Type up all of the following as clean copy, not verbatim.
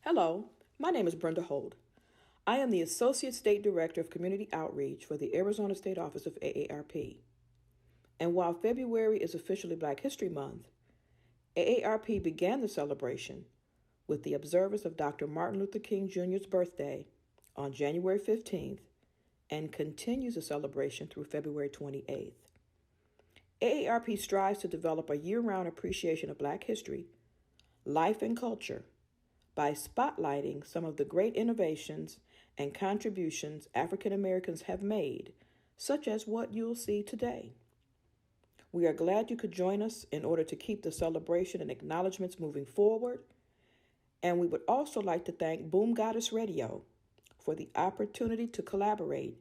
Hello, my name is Brenda Hold. I am the Associate State Director of Community Outreach for the Arizona State Office of AARP. And while February is officially Black History Month, AARP began the celebration with the observance of Dr. Martin Luther King Jr.'s birthday on January 15th and continues the celebration through February 28th. AARP strives to develop a year-round appreciation of Black history, life, and culture by spotlighting some of the great innovations and contributions African Americans have made, such as what you'll see today. We are glad you could join us in order to keep the celebration and acknowledgments moving forward, and we would also like to thank Boom Goddess Radio for the opportunity to collaborate.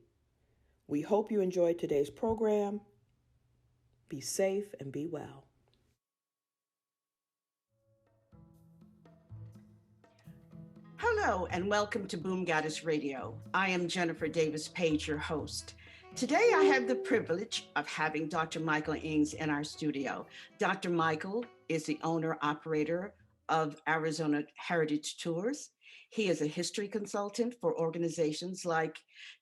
We hope you enjoyed today's program. Be safe and be well. Hello, and welcome to Boom Goddess Radio. I am Jennifer Davis Page, your host. Today, I have the privilege of having Dr. Michael Engs in our studio. Dr. Michael is the owner-operator of Arizona Heritage Tours. He is a history consultant for organizations like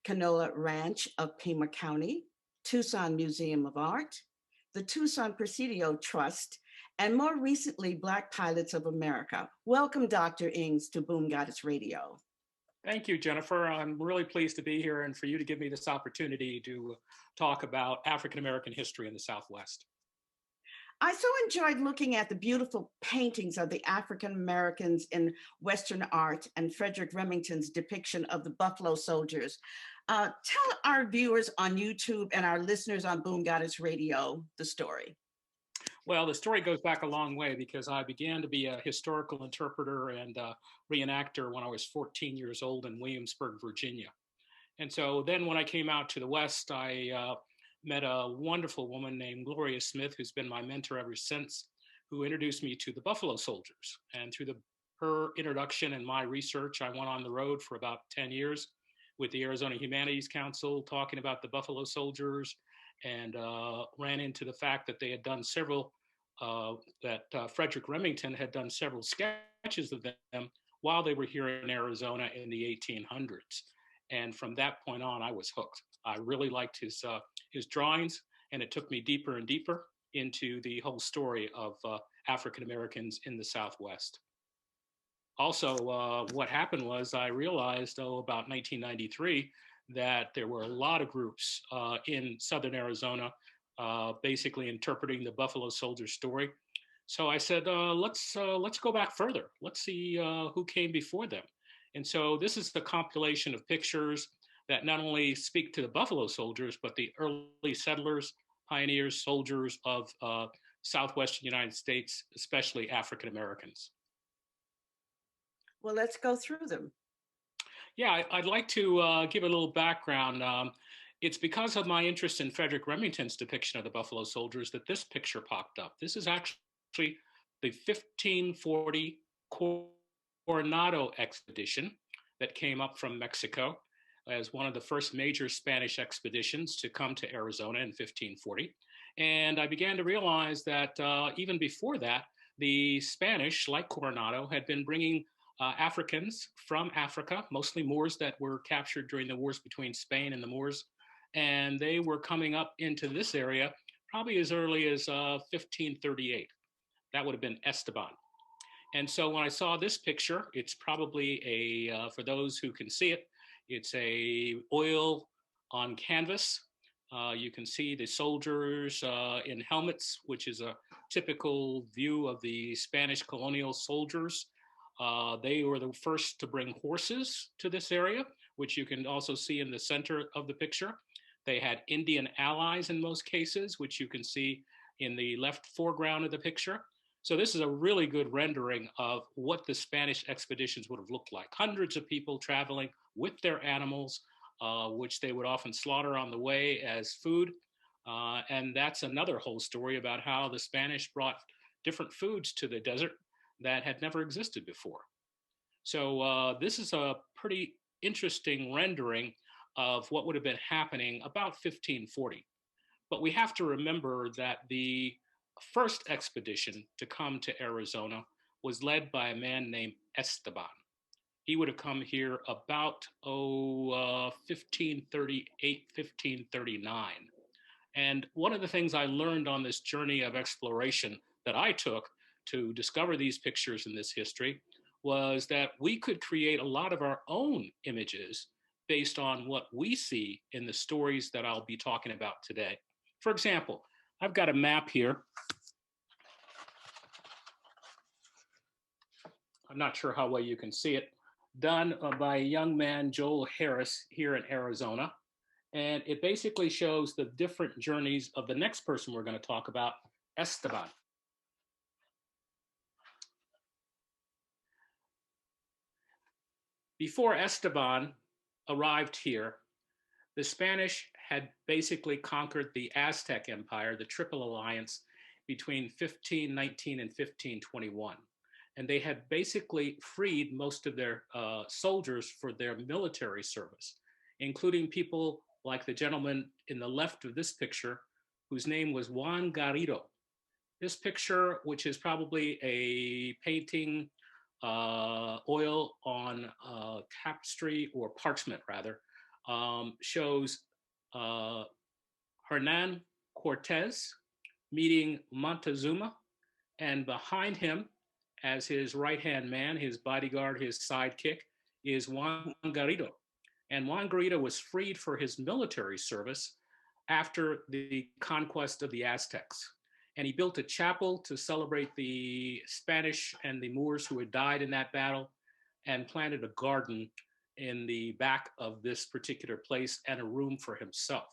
Canola Ranch of Pima County, Tucson Museum of Art, the Tucson Presidio Trust, and more recently, Black Pilots of America. Welcome, Dr. Engs, to Boom Goddess Radio. Thank you, Jennifer. I'm really pleased to be here and for you to give me this opportunity to talk about African American history in the Southwest. I so enjoyed looking at the beautiful paintings of the African Americans in Western art and Frederick Remington's depiction of the Buffalo Soldiers. Tell our viewers on YouTube and our listeners on Boom Goddess Radio the story. Well, the story goes back a long way because I began to be a historical interpreter and reenactor when I was 14 years old in Williamsburg, Virginia. And so then when I came out to the West, I met a wonderful woman named Gloria Smith, who's been my mentor ever since, who introduced me to the Buffalo Soldiers. And through her introduction and my research, I went on the road for about 10 years with the Arizona Humanities Council, talking about the Buffalo Soldiers, and ran into the fact that they had done several Frederick Remington had done several sketches of them while they were here in Arizona in the 1800s. And from that point on, I was hooked. I really liked his drawings, and it took me deeper and deeper into the whole story of African Americans in the Southwest. Also, what happened was I realized, about 1993, that there were a lot of groups in Southern Arizona basically interpreting the Buffalo Soldier story. So I said, let's go back further. Let's see who came before them. And so this is the compilation of pictures that not only speak to the Buffalo Soldiers, but the early settlers, pioneers, soldiers of Southwestern United States, especially African Americans. Well, let's go through them. Yeah, I'd like to give a little background. It's because of my interest in Frederick Remington's depiction of the Buffalo Soldiers that this picture popped up. This is actually the 1540 Coronado expedition that came up from Mexico as one of the first major Spanish expeditions to come to Arizona in 1540. And I began to realize that even before that, the Spanish, like Coronado, had been bringing Africans from Africa, mostly Moors that were captured during the wars between Spain and the Moors. And they were coming up into this area probably as early as 1538. That would have been Esteban. And so when I saw this picture, it's probably for those who can see it, it's a oil on canvas. You can see the soldiers in helmets, which is a typical view of the Spanish colonial soldiers. They were the first to bring horses to this area, which you can also see in the center of the picture. They had Indian allies in most cases, which you can see in the left foreground of the picture. So this is a really good rendering of what the Spanish expeditions would have looked like. Hundreds of people traveling with their animals, which they would often slaughter on the way as food. And that's another whole story about how the Spanish brought different foods to the desert that had never existed before. So this is a pretty interesting rendering of what would have been happening about 1540. But we have to remember that the first expedition to come to Arizona was led by a man named Esteban. He would have come here about 1538, 1539. And one of the things I learned on this journey of exploration that I took to discover these pictures in this history was that we could create a lot of our own images based on what we see in the stories that I'll be talking about today. For example, I've got a map here. I'm not sure how well you can see it, done by a young man, Joel Harris, here in Arizona. And it basically shows the different journeys of the next person we're going to talk about, Esteban. Before Esteban arrived here, the Spanish had basically conquered the Aztec Empire, the Triple Alliance, between 1519 and 1521. And they had basically freed most of their soldiers for their military service, including people like the gentleman in the left of this picture, whose name was Juan Garrido. This picture, which is probably a painting, oil on tapestry or parchment rather, shows Hernan Cortez meeting Montezuma, and behind him, as his right-hand man, his bodyguard, his sidekick, is Juan Garrido. And Juan Garrido was freed for his military service after the conquest of the Aztecs. And he built a chapel to celebrate the Spanish and the Moors who had died in that battle, and planted a garden in the back of this particular place and a room for himself.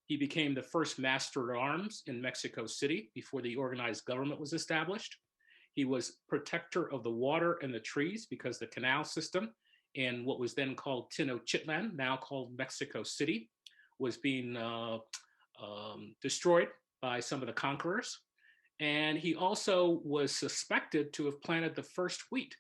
He became the first master at arms in Mexico City before the organized government was established. He was protector of the water and the trees because the canal system in what was then called Tenochtitlan, now called Mexico City, was being destroyed by some of the conquerors. And he also was suspected to have planted the first wheat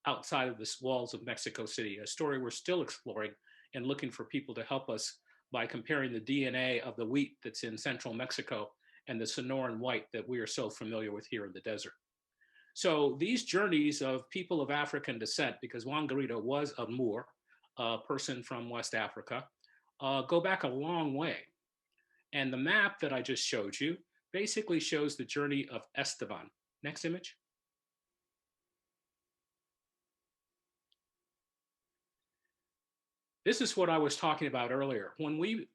outside of the walls of Mexico City, a story we're still exploring and looking for people to help us by comparing the DNA of the wheat that's in central Mexico and the Sonoran white that we are so familiar with here in the desert. So these journeys of people of African descent, because Juan Garrido was a Moor, a person from West Africa, go back a long way. And the map that I just showed you basically shows the journey of Esteban. Next image. This is what I was talking about earlier. When we,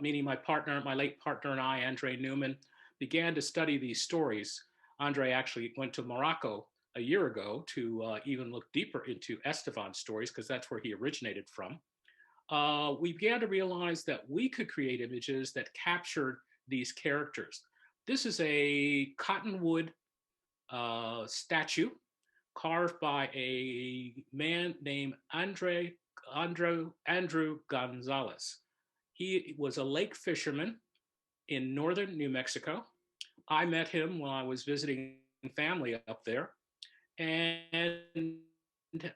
meaning my partner, my late partner and I, Andre Newman, began to study these stories, Andre actually went to Morocco a year ago to even look deeper into Esteban's stories, because that's where he originated from. We began to realize that we could create images that captured these characters. This is a cottonwood statue carved by a man named Andrew Gonzalez. He was a lake fisherman in northern New Mexico. I met him while I was visiting family up there. And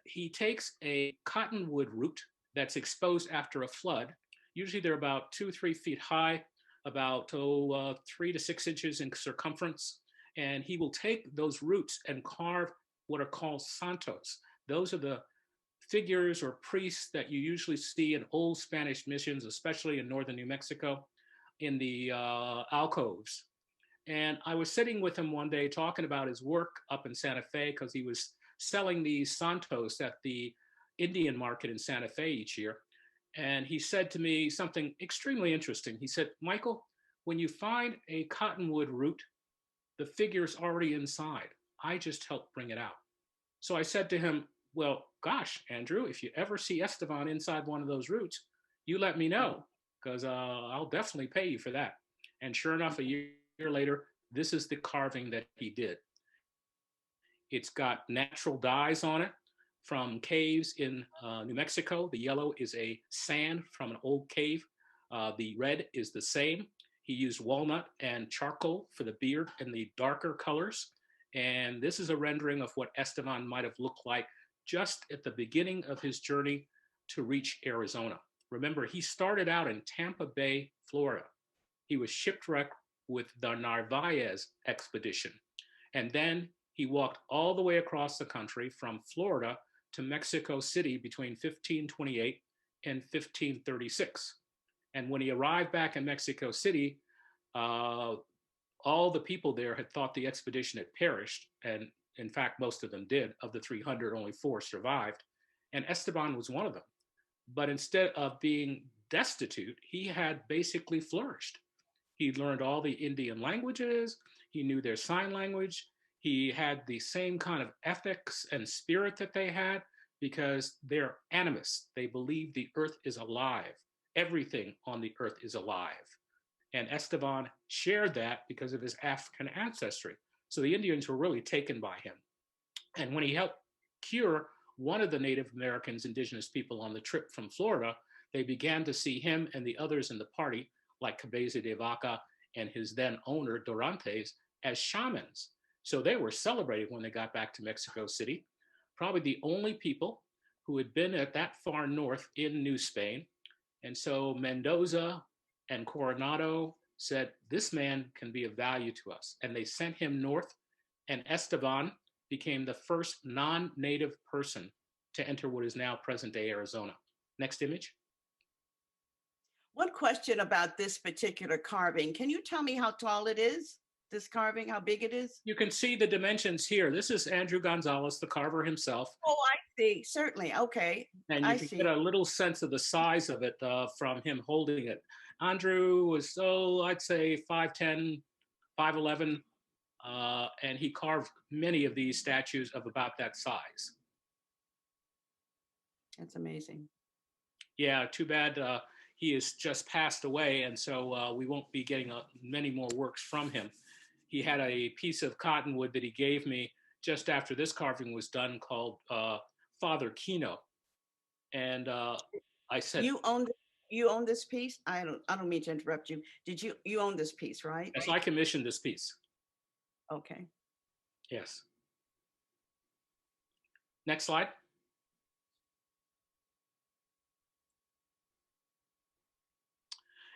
he takes a cottonwood root that's exposed after a flood. Usually they're about 2 or 3 feet high, about 3 to 6 inches in circumference. And he will take those roots and carve what are called santos. Those are the figures or priests that you usually see in old Spanish missions, especially in northern New Mexico, in the alcoves. And I was sitting with him one day talking about his work up in Santa Fe, because he was selling these santos at the Indian market in Santa Fe each year. And he said to me something extremely interesting. He said, Michael, when you find a cottonwood root, the figure's already inside. I just helped bring it out. So I said to him, well, gosh, Andrew, if you ever see Esteban inside one of those roots, you let me know, because I'll definitely pay you for that. And sure enough, a year later, this is the carving that he did. It's got natural dyes on it from caves in New Mexico. The yellow is a sand from an old cave. The red is the same. He used walnut and charcoal for the beard and the darker colors. And this is a rendering of what Esteban might have looked like just at the beginning of his journey to reach Arizona. Remember, he started out in Tampa Bay, Florida. He was shipwrecked with the Narvaez expedition. And then he walked all the way across the country from Florida to Mexico City between 1528 and 1536. And when he arrived back in Mexico City, all the people there had thought the expedition had perished. And in fact, most of them did. Of the 300, only 4 survived. And Esteban was one of them. But instead of being destitute, he had basically flourished. He learned all the Indian languages. He knew their sign language. He had the same kind of ethics and spirit that they had because they're animists. They believe the earth is alive. Everything on the earth is alive. And Esteban shared that because of his African ancestry. So the Indians were really taken by him. And when he helped cure one of the Native Americans, indigenous people on the trip from Florida, they began to see him and the others in the party, like Cabeza de Vaca and his then owner, Dorantes, as shamans. So they were celebrated when they got back to Mexico City, probably the only people who had been at that far north in New Spain. And so Mendoza and Coronado said, this man can be of value to us. And they sent him north, and Esteban became the first non-native person to enter what is now present-day Arizona. Next image. One question about this particular carving. Can you tell me how tall it is? This carving, how big it is? You can see the dimensions here. This is Andrew Gonzalez, the carver himself. Oh, I see. Certainly. Okay. And you can get a little sense of the size of it from him holding it. Andrew was, I'd say 5'10", 5'11", and he carved many of these statues of about that size. That's amazing. Yeah, too bad he has just passed away, and so we won't be getting many more works from him. He had a piece of cottonwood that he gave me just after this carving was done called Father Kino. And I said, You own this piece? I don't mean to interrupt you. You own this piece, right? Yes, I commissioned this piece. Okay. Yes. Next slide.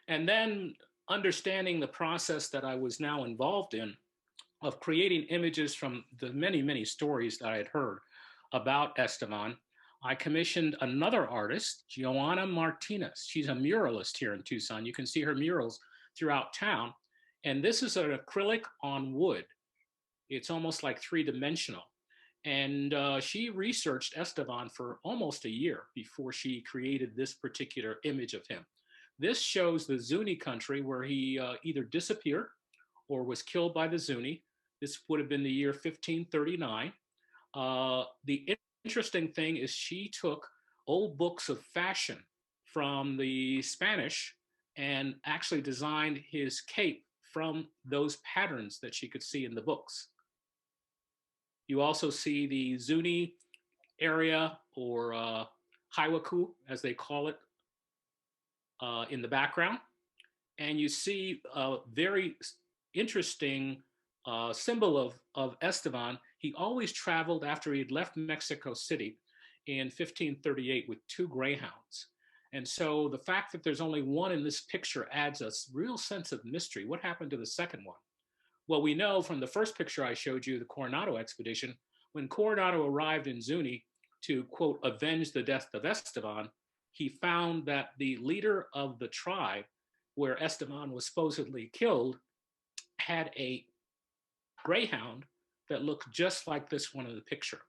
And then understanding the process that I was now involved in of creating images from the many, many stories that I had heard about Esteban, I commissioned another artist, Joanna Martinez. She's a muralist here in Tucson. You can see her murals throughout town. And this is an acrylic on wood. It's almost like 3-dimensional. And she researched Esteban for almost a year before she created this particular image of him. This shows the Zuni country where he either disappeared or was killed by the Zuni. This would have been the year 1539. The interesting thing is she took old books of fashion from the Spanish and actually designed his cape from those patterns that she could see in the books. You also see the Zuni area, or Haiwaku, as they call it, in the background. And you see a very interesting symbol of Esteban. He always traveled after he'd left Mexico City in 1538 with 2 greyhounds. And so the fact that there's only one in this picture adds a real sense of mystery. What happened to the second one? Well, we know from the first picture I showed you, the Coronado expedition, when Coronado arrived in Zuni to, quote, avenge the death of Esteban, he found that the leader of the tribe where Esteban was supposedly killed had a greyhound that looked just like this one in the picture.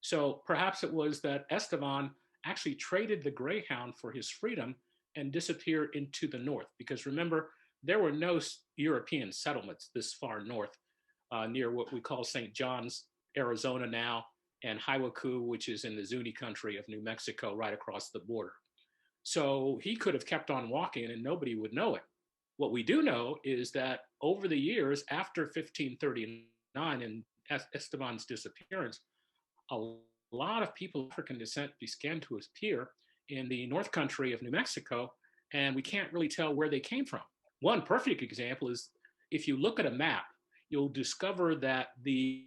So perhaps it was that Esteban actually traded the greyhound for his freedom and disappeared into the north. Because remember, there were no European settlements this far north, near what we call St. John's, Arizona now, and Haiwaku, which is in the Zuni country of New Mexico, right across the border. So he could have kept on walking and nobody would know it. What we do know is that over the years, after 1539 and Esteban's disappearance, a lot of people of African descent began to appear in the North Country of New Mexico, and we can't really tell where they came from. One perfect example is if you look at a map, you'll discover that the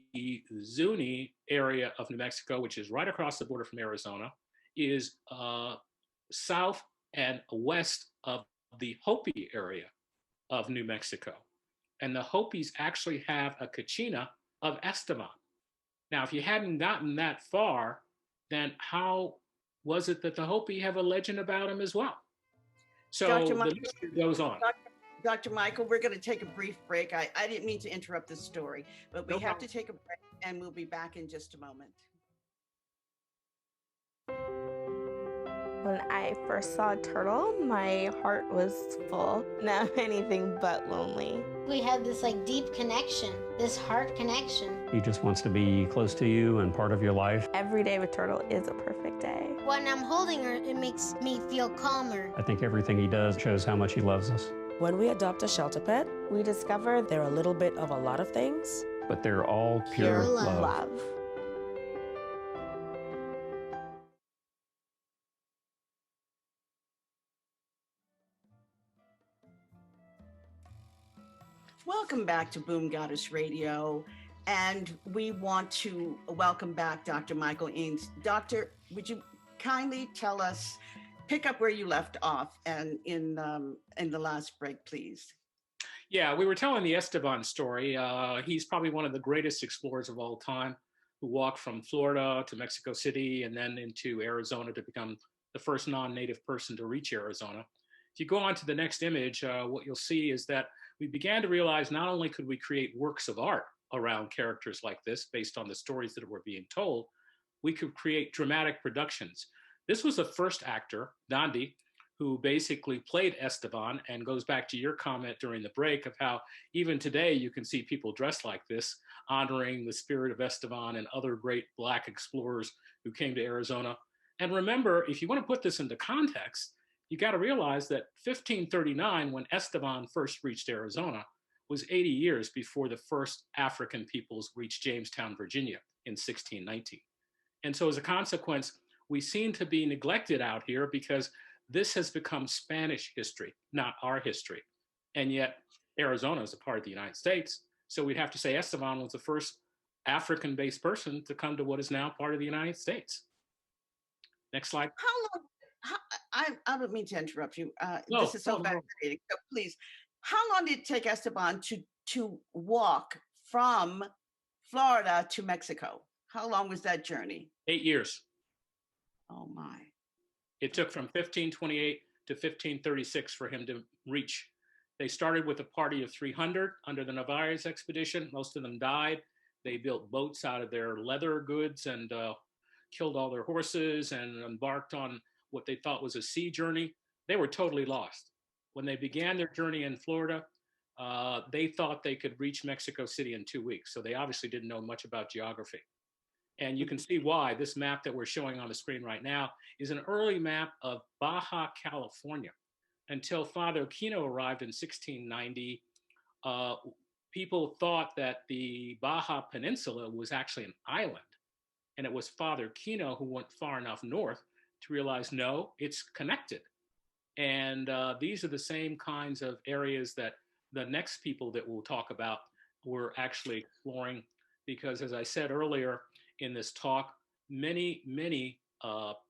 Zuni area of New Mexico, which is right across the border from Arizona, is south and west of the Hopi area of New Mexico. And the Hopis actually have a kachina of Esteban. Now, if you hadn't gotten that far, then how was it that the Hopi have a legend about him as well? So Dr. the mystery goes on. Dr. Michael, we're going to take a brief break. I didn't mean to interrupt this story, but we have to take a break, and we'll be back in just a moment. When I first saw a turtle, my heart was full. Now I'm anything but lonely. We had this like deep connection, this heart connection. He just wants to be close to you and part of your life. Every day with turtle is a perfect day. When I'm holding her, it makes me feel calmer. I think everything he does shows how much he loves us. When we adopt a shelter pet, we discover they're a little bit of a lot of things. But they're all pure love. Welcome back to Boom Goddess Radio. And we want to welcome back Dr. Michael Engs. Doctor, would you kindly tell us, pick up where you left off and in the last break, please? Yeah, we were telling the Esteban story. He's probably one of the greatest explorers of all time, who walked from Florida to Mexico City and then into Arizona to become the first non-native person to reach Arizona. If you go on to the next image, what you'll see is that we began to realize not only could we create works of art around characters like this based on the stories that were being told, we could create dramatic productions. This was the first actor, Dandy, who basically played Esteban, and goes back to your comment during the break of how even today you can see people dressed like this, honoring the spirit of Esteban and other great Black explorers who came to Arizona. And remember, if you want to put this into context, you got to realize that 1539, when Esteban first reached Arizona, was 80 years before the first African peoples reached Jamestown, Virginia in 1619. And so as a consequence, we seem to be neglected out here because this has become Spanish history, not our history. And yet Arizona is a part of the United States. So we'd have to say Esteban was the first African-based person to come to what is now part of the United States. Next slide. How long? I don't mean to interrupt you. No, this is so fascinating. So please, how long did it take Esteban to walk from Florida to Mexico? How long was that journey? 8 years. Oh my. It took from 1528 to 1536 for him to reach. They started with a party of 300 under the Narvaez expedition. Most of them died. They built boats out of their leather goods and killed all their horses and embarked on what they thought was a sea journey. They were totally lost. When they began their journey in Florida, they thought they could reach Mexico City in 2 weeks. So they obviously didn't know much about geography. And you can see why. This map that we're showing on the screen right now is an early map of Baja California. Until Father Kino arrived in 1690, people thought that the Baja Peninsula was actually an island. And it was Father Kino who went far enough north to realize, no, it's connected. And these are the same kinds of areas that the next people that we'll talk about were actually exploring, because as I said earlier in this talk, many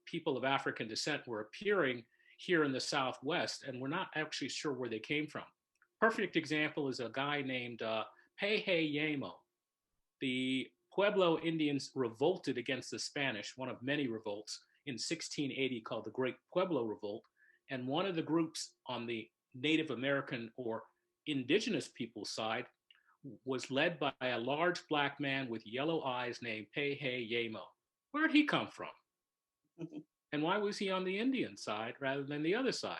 people of African descent were appearing here in the Southwest, and we're not actually sure where they came from. Perfect example is a guy named Peje Yemo. The Pueblo Indians revolted against the Spanish, one of many revolts, in 1680 called the Great Pueblo Revolt. And one of the groups on the Native American or indigenous people side was led by a large Black man with yellow eyes named Peje Yemo. Where'd he come from? And why was he on the Indian side rather than the other side?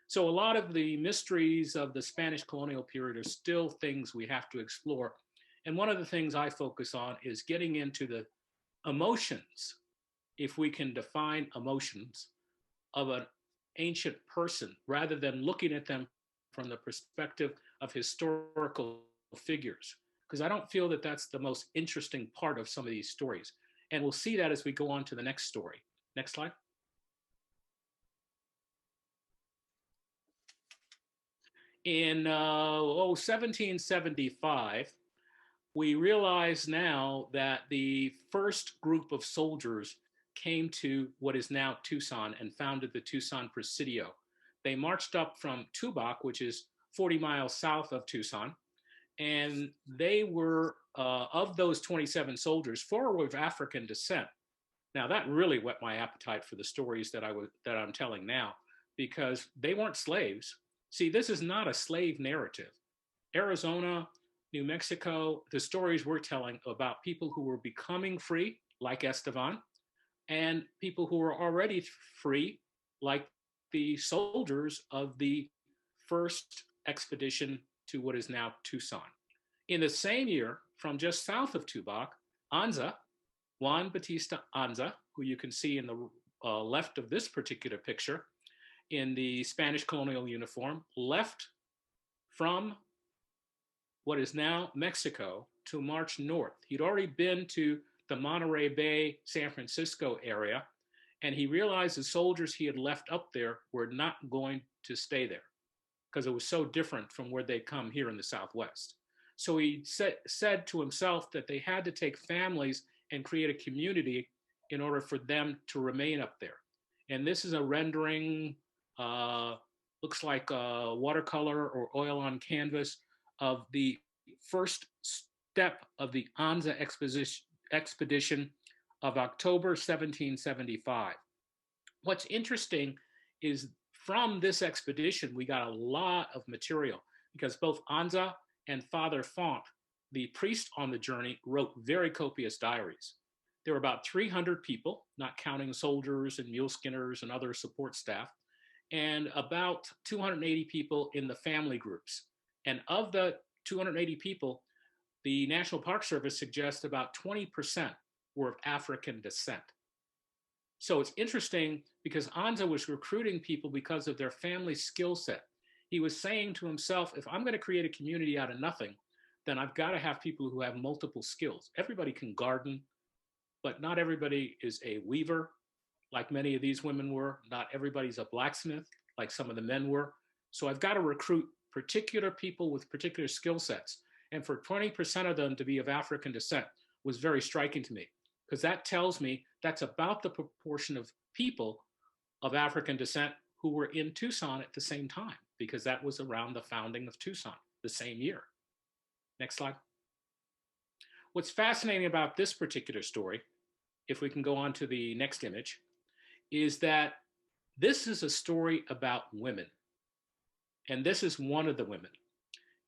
So a lot of the mysteries of the Spanish colonial period are still things we have to explore. And one of the things I focus on is getting into the emotions, if we can define emotions, of an ancient person rather than looking at them from the perspective of historical figures, because I don't feel that that's the most interesting part of some of these stories. And we'll see that as we go on to the next story. Next slide. In 1775, we realize now that the first group of soldiers came to what is now Tucson and founded the Tucson Presidio. They marched up from Tubac, which is 40 miles south of Tucson, and they were, of those 27 soldiers, 4 were of African descent. Now that really whet my appetite for the stories that I'm telling now, because they weren't slaves. See, this is not a slave narrative. Arizona, New Mexico, the stories we're telling about people who were becoming free, like Esteban, and people who were already free, like the soldiers of the first expedition to what is now Tucson. In the same year, from just south of Tubac, Anza, Juan Batista Anza, who you can see in the left of this particular picture, in the Spanish colonial uniform, left from what is now Mexico to march north. He'd already been to the Monterey Bay, San Francisco area, and he realized the soldiers he had left up there were not going to stay there because it was so different from where they'd come here in the Southwest. So he said to himself that they had to take families and create a community in order for them to remain up there. And this is a rendering, looks like watercolor or oil on canvas of the first step of the Anza expedition of October 1775. What's interesting is from this expedition, we got a lot of material because both Anza and Father Font, the priest on the journey, wrote very copious diaries. There were about 300 people, not counting soldiers and mule skinners and other support staff, and about 280 people in the family groups. And of the 280 people, the National Park Service suggests about 20% were of African descent. So it's interesting because Anza was recruiting people because of their family skill set. He was saying to himself, if I'm going to create a community out of nothing, then I've got to have people who have multiple skills. Everybody can garden, but not everybody is a weaver, like many of these women were. Not everybody's a blacksmith, like some of the men were. So I've got to recruit particular people with particular skill sets. And for 20% of them to be of African descent was very striking to me, because that tells me that's about the proportion of people of African descent who were in Tucson at the same time, because that was around the founding of Tucson, the same year. Next slide. What's fascinating about this particular story, if we can go on to the next image, is that this is a story about women. And this is one of the women.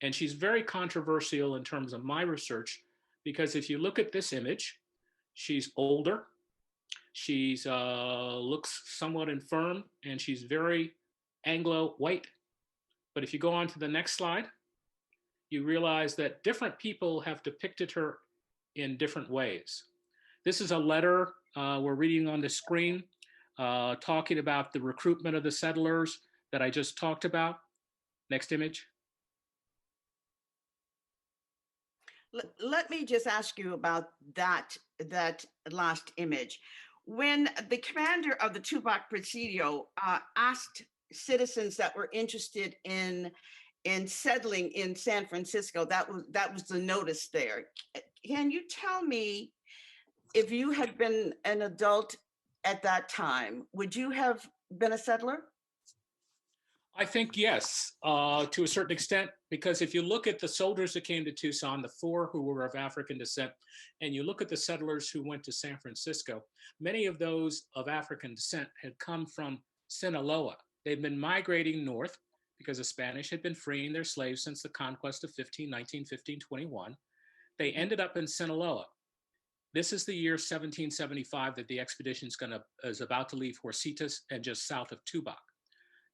And she's very controversial in terms of my research, because if you look at this image, she's older, she's looks somewhat infirm, and she's very Anglo-white. But if you go on to the next slide, you realize that different people have depicted her in different ways. This is a letter we're reading on the screen, talking about the recruitment of the settlers that I just talked about. Next image. Let me just ask you about that last image. When the commander of the Tucson Presidio asked citizens that were interested in settling in San Francisco, that was the notice there. Can you tell me, if you had been an adult at that time, would you have been a settler? I think yes, to a certain extent, because if you look at the soldiers that came to Tucson, the 4 who were of African descent, and you look at the settlers who went to San Francisco, many of those of African descent had come from Sinaloa. They'd been migrating north because the Spanish had been freeing their slaves since the conquest of 1521. They ended up in Sinaloa. This is the year 1775 that the expedition is about to leave Horsitas and just south of Tubac.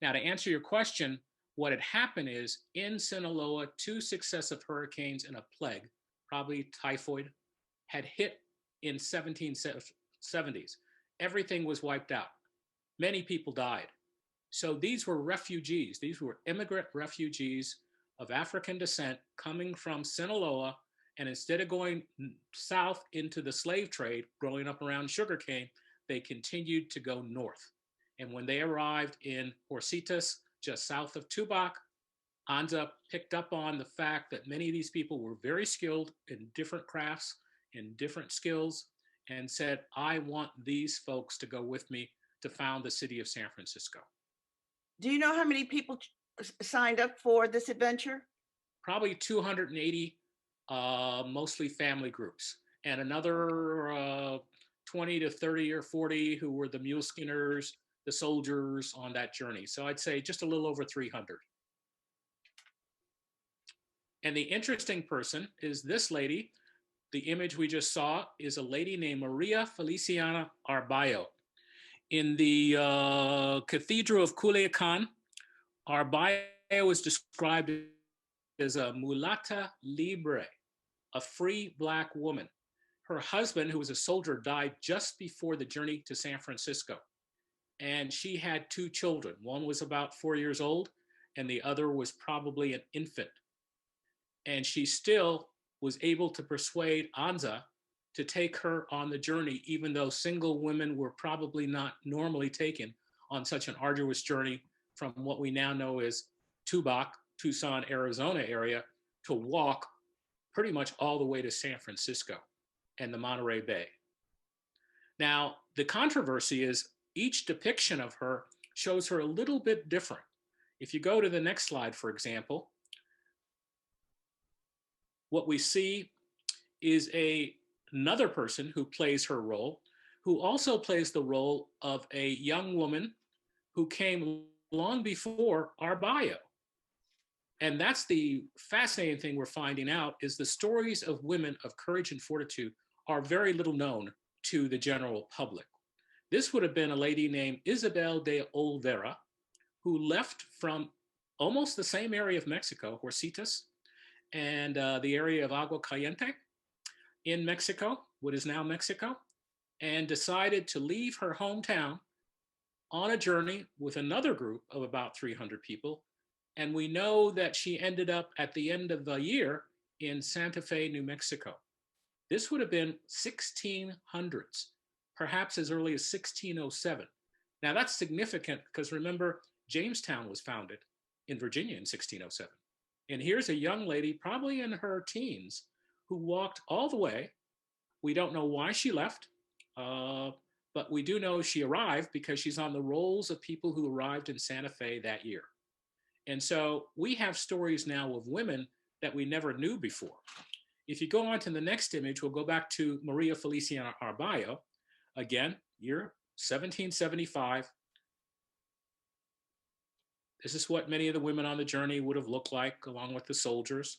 Now, to answer your question, what had happened is in Sinaloa, 2 successive hurricanes and a plague, probably typhoid, had hit in 1770s. Everything was wiped out. Many people died. So these were refugees. These were immigrant refugees of African descent coming from Sinaloa, and instead of going south into the slave trade, growing up around sugarcane, they continued to go north. And when they arrived in Horsitas, just south of Tubac, Anza picked up on the fact that many of these people were very skilled in different crafts, in different skills, and said, I want these folks to go with me to found the city of San Francisco. Do you know how many people signed up for this adventure? Probably 280, mostly family groups, and another 20 to 30 or 40 who were the mule skinners, the soldiers on that journey. So I'd say just a little over 300. And the interesting person is this lady. The image we just saw is a lady named Maria Feliciana Arbayo. In the Cathedral of Culiacan, Arbayo is described as a mulata libre, a free Black woman. Her husband, who was a soldier, died just before the journey to San Francisco. And she had 2 children. One was about 4 years old, and the other was probably an infant. And she still was able to persuade Anza to take her on the journey, even though single women were probably not normally taken on such an arduous journey from what we now know as Tucson, Arizona area, to walk pretty much all the way to San Francisco and the Monterey Bay. Now, the controversy is each depiction of her shows her a little bit different. If you go to the next slide, for example, what we see is another person who plays her role, who also plays the role of a young woman who came long before Arbayo. And that's the fascinating thing we're finding out, is the stories of women of courage and fortitude are very little known to the general public. This would have been a lady named Isabel de Olvera, who left from almost the same area of Mexico, Huercitas, and the area of Agua Caliente in Mexico, what is now Mexico, and decided to leave her hometown on a journey with another group of about 300 people. And we know that she ended up at the end of the year in Santa Fe, New Mexico. This would have been 1600s, perhaps as early as 1607. Now that's significant because remember, Jamestown was founded in Virginia in 1607. And here's a young lady, probably in her teens, who walked all the way. We don't know why she left, but we do know she arrived because she's on the rolls of people who arrived in Santa Fe that year. And so we have stories now of women that we never knew before. If you go on to the next image, we'll go back to Maria Feliciana Arbayo. Again, year 1775. This is what many of the women on the journey would have looked like, along with the soldiers.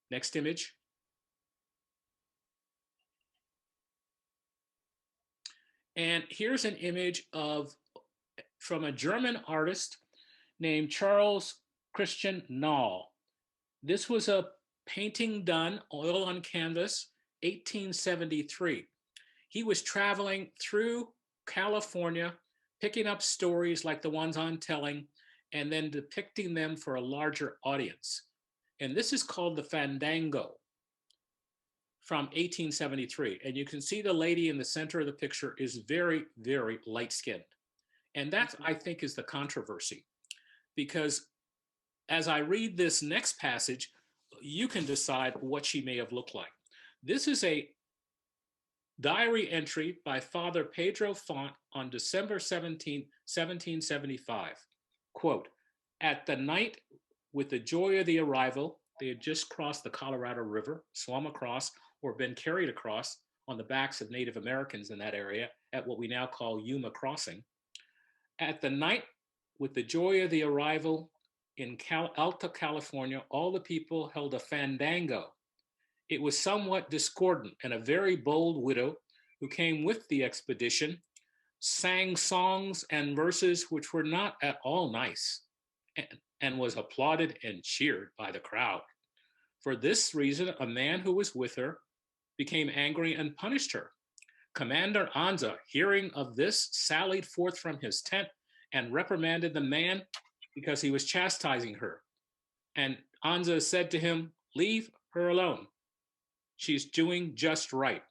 Next image. And here's an image from a German artist named Charles Christian Nahl. This was a painting done, oil on canvas, 1873. He was traveling through California, picking up stories like the ones I'm telling, and then depicting them for a larger audience. And this is called the Fandango from 1873. And you can see the lady in the center of the picture is very, very light-skinned. And that, I think, is the controversy. Because as I read this next passage, you can decide what she may have looked like. This is a diary entry by Father Pedro Font on December 17, 1775. Quote, "At the night with the joy of the arrival," they had just crossed the Colorado River, swum across, or been carried across on the backs of Native Americans in that area at what we now call Yuma Crossing. "At the night with the joy of the arrival in Alta California, all the people held a fandango. It was somewhat discordant, and a very bold widow who came with the expedition sang songs and verses which were not at all nice, and was applauded and cheered by the crowd. For this reason, a man who was with her became angry and punished her. Commander Anza, hearing of this, sallied forth from his tent and reprimanded the man because he was chastising her. And Anza said to him, 'Leave her alone. She's doing just right.'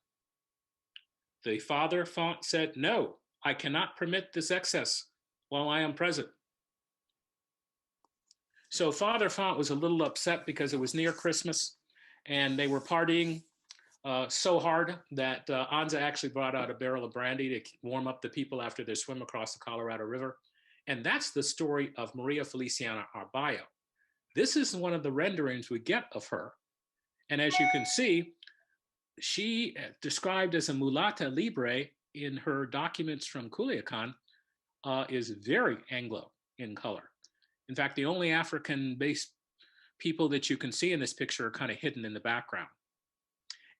The Father Font said, 'No, I cannot permit this excess while I am present.' So Father Font was a little upset because it was near Christmas and they were partying so hard that Anza actually brought out a barrel of brandy to warm up the people after their swim across the Colorado River. And that's the story of Maria Feliciana Arbayo. This is one of the renderings we get of her. And as you can see, she described as a mulata libre in her documents from Culiacan is very Anglo in color. In fact, the only African-based people that you can see in this picture are kind of hidden in the background.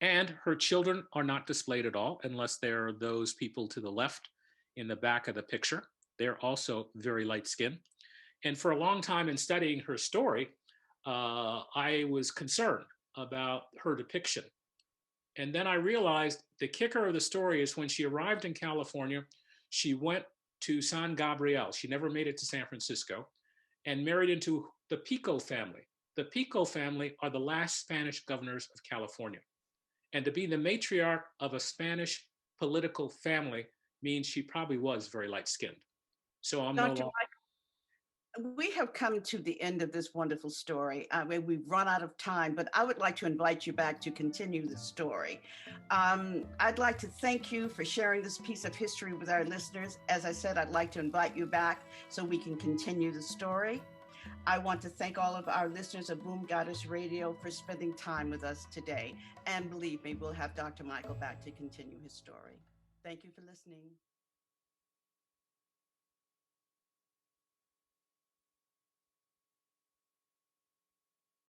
And her children are not displayed at all, unless they're those people to the left in the back of the picture. They're also very light-skinned. And for a long time in studying her story, I was concerned about her depiction. And then I realized the kicker of the story is when she arrived in California, she went to San Gabriel. She never made it to San Francisco, and married into the Pico family. The Pico family are the last Spanish governors of California. And to be the matriarch of a Spanish political family means she probably was very light-skinned. So I'm no longer... We have come to the end of this wonderful story. I mean, we've run out of time, but I would like to invite you back to continue the story. I'd like to thank you for sharing this piece of history with our listeners. As I said, I'd like to invite you back so we can continue the story. I want to thank all of our listeners of Boom Goddess Radio for spending time with us today. And believe me, we'll have Dr. Michael back to continue his story. Thank you for listening.